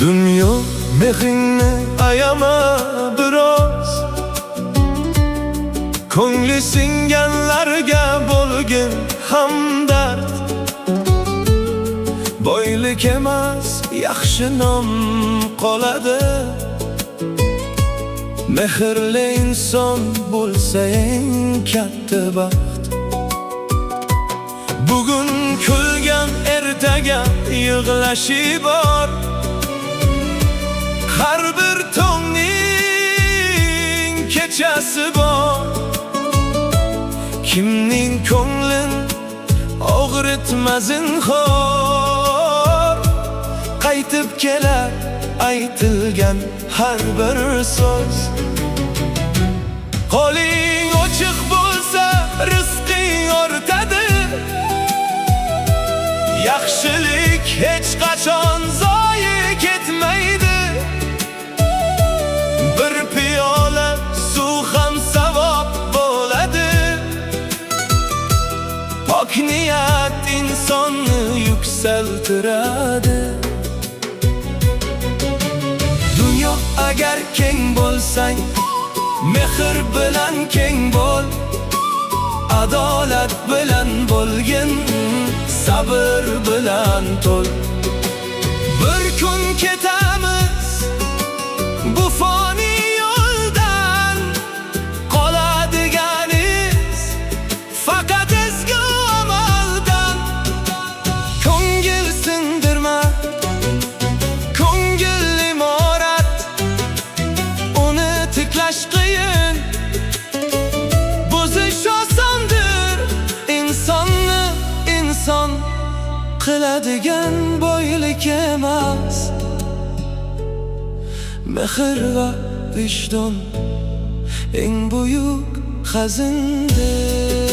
Dunyo mehringni ayama biroz, ko'ngli singanlarga bo'lgin hamdard. Boylik emas, yaxshi nom qoladi. Mehrli inson bo'lsa eng katta baxt. Bugun kulgan ertaga yig'lashi bor. Har bir tongning kechasi bor. Kimning ko'nglin og'ritma zinhor. Qaytib kelar aytilgan har bir so'z. Qo'ling ochiq bo'lsa rizqing ortadi. Yaxshilik hech qachon zoyi ketmaydi. Bir piyola suv ham savob bo'ladi. Pok niyat insonni yuksaltiradi. Dunyo agar keng bo'lsang, mehr bilan keng bo'l. Adolat bilan bo'lgin, sabr bilan to'l. Bir kun ketamiz bu foni yo'ldan. Qoladiganiz faqat ezgu amaldan. Ko'ngil sindirma, ko'ngil imorat. Uni tiklash qiyin, buzish osondir. Insonni inson qiladigan boylik emas, mehr va vijdon eng buyuk xazindir.